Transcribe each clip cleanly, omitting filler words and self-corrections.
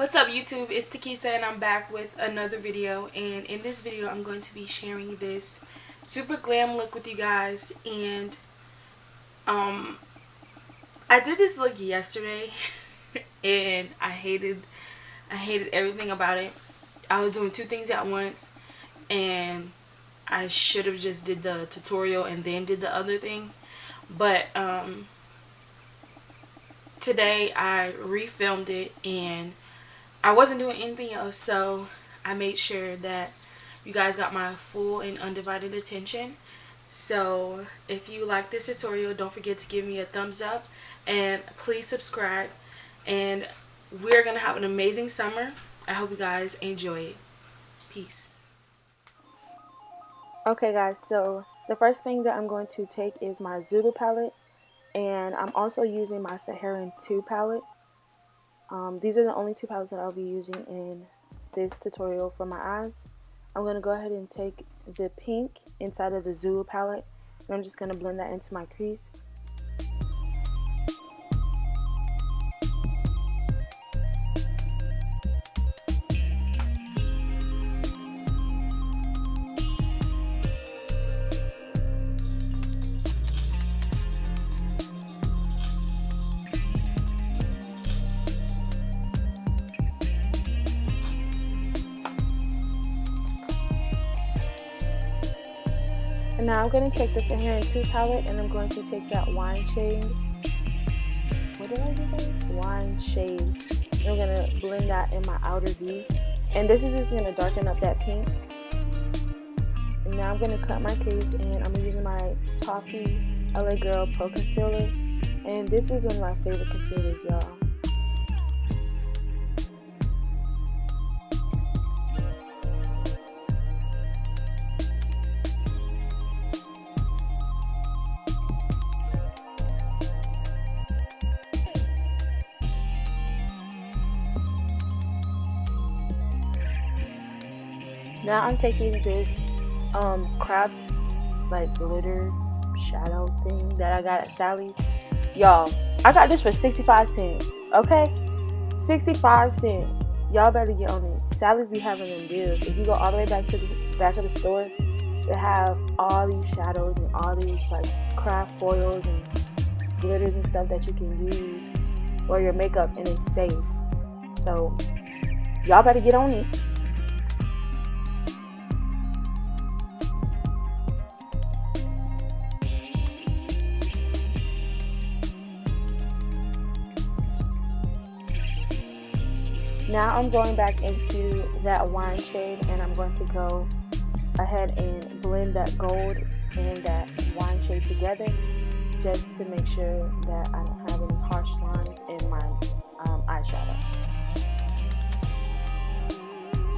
What's up YouTube? It's Takisa and I'm back with another video, and in this video I'm going to be sharing this super glam look with you guys. And I did this look yesterday and I hated everything about it. I was doing two things at once and I should have just did the tutorial and then did the other thing, but today I refilmed it and I wasn't doing anything else, so I made sure that you guys got my full and undivided attention. So if you like this tutorial, don't forget to give me a thumbs up and please subscribe, and we're gonna have an amazing summer. I hope you guys enjoy it. Peace. Okay guys, so the first thing that I'm going to take is my Zulu palette, and I'm also using my Saharan 2 palette. These are the only two palettes that I'll be using in this tutorial for my eyes. I'm going to go ahead and take the pink inside of the Zulu palette, and I'm just going to blend that into my crease. And now I'm going to take the Saharan 2 palette and I'm going to take that wine shade. What did I just say? Wine shade. And I'm going to blend that in my outer V. And this is just going to darken up that pink. And now I'm going to cut my crease, and I'm using my Toffee LA Girl Pro Concealer. And this is one of my favorite concealers, y'all. Now I'm taking this cropped like glitter shadow thing that I got at Sally's. Y'all, I got this for 65 cents. Okay, 65 cents. Y'all better get on it. Sally's be having them deals. If you go all the way back to the back of the store, they have all these shadows and all these like craft foils and glitters and stuff that you can use for your makeup, and it's safe. So y'all better get on it. Now I'm going back into that wine shade, and I'm going to go ahead and blend that gold and that wine shade together, just to make sure that I don't have any harsh lines in my eyeshadow.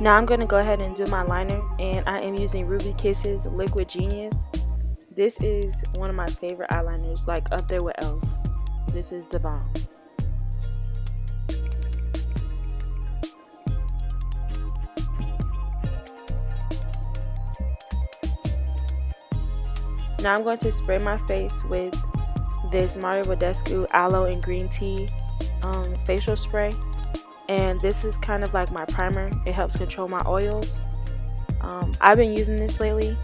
Now I'm going to go ahead and do my liner, and I am using Ruby Kisses Liquid Genius. This is one of my favorite eyeliners, like up there with e.l.f. This is the bomb. Now I'm going to spray my face with this Mario Badescu Aloe and Green Tea facial spray. And this is kind of like my primer. It helps control my oils. I've been using this lately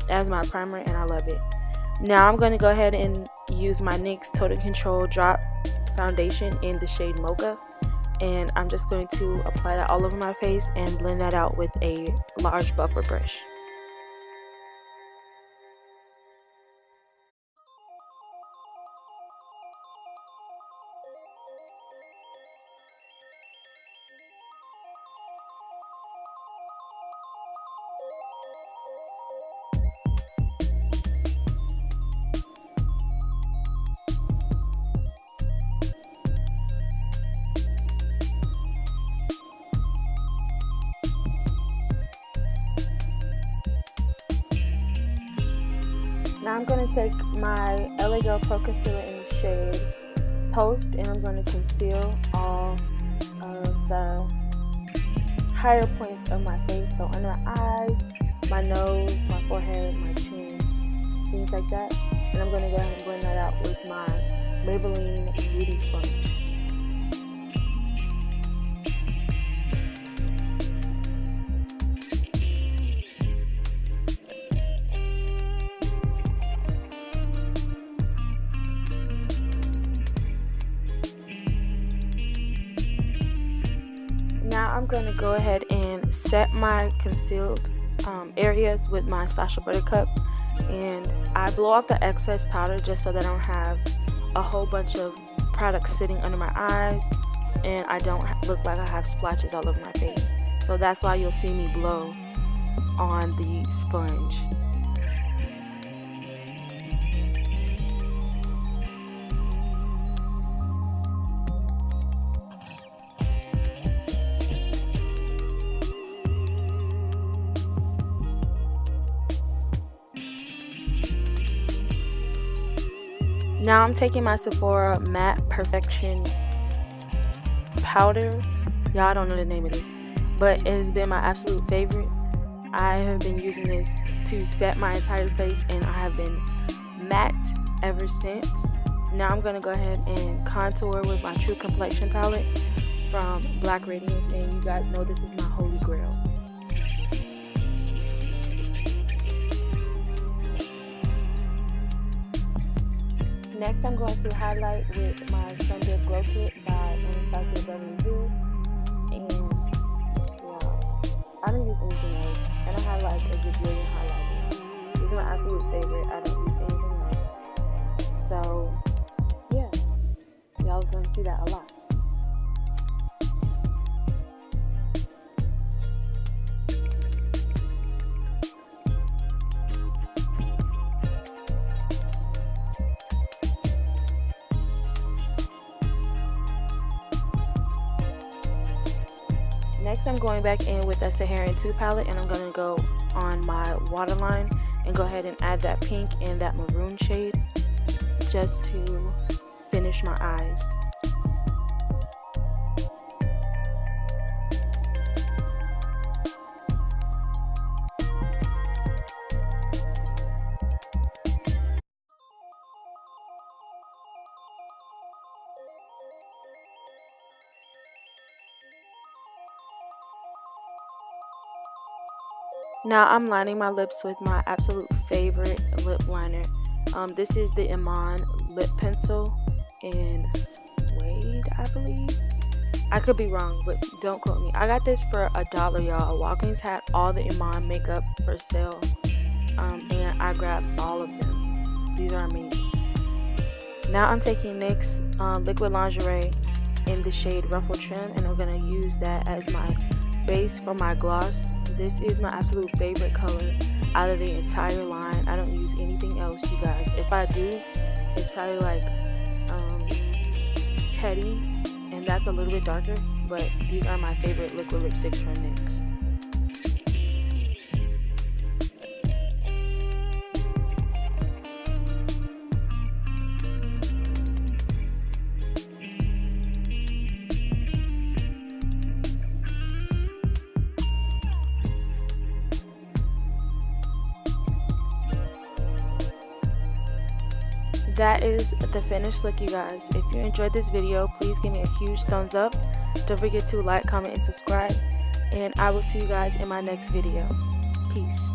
as my primer and I love it. Now I'm going to go ahead and use my NYX Total Control Drop Foundation in the shade Mocha. And I'm just going to apply that all over my face and blend that out with a large buffer brush. Now I'm going to take my LA Girl Pro Concealer in the shade Toast, and I'm going to conceal all of the higher points of my face, so under my eyes, my nose, my forehead, my chin, things like that. And I'm going to go ahead and blend that out with my Maybelline Beauty Sponge. I'm going to go ahead and set my concealed areas with my Sasha Buttercup, and I blow off the excess powder just so that I don't have a whole bunch of product sitting under my eyes and I don't look like I have splotches all over my face. So that's why you'll see me blow on the sponge. Now I'm taking my Sephora Matte Perfection powder. Y'all don't know the name of this, but it has been my absolute favorite. I have been using this to set my entire face and I have been matte ever since. Now I'm going to go ahead and contour with my True Complexion palette from Black Radiance, and you guys know this is my holy grail. Next, I'm going to highlight with my Sunday Glow Kit by Anastasia Beverly Hills, and wow, I don't use anything else, and I have like a gajillion highlighters. These are my absolute favorite. I don't use anything else. So yeah, y'all are going to see that a lot. Next, I'm going back in with a Saharan 2 palette, and I'm going to go on my waterline and go ahead and add that pink and that maroon shade just to finish my eyes. Now I'm lining my lips with my absolute favorite lip liner. This is the Iman lip pencil in suede, I believe. I could be wrong, but don't quote me. I got this for $1, y'all. Walgreens had all the Iman makeup for sale, and I grabbed all of them. These are amazing. Now I'm taking NYX Liquid Lingerie in the shade Ruffle Trim, and I'm going to use that as my base for my gloss. This is my absolute favorite color out of the entire line. I don't use anything else, you guys. If I do, it's probably like Teddy, and that's a little bit darker, but these are my favorite liquid lipsticks from NYX. That is the finished look, you guys. If you enjoyed this video, please give me a huge thumbs up. Don't forget to like, comment, and subscribe. And I will see you guys in my next video. Peace.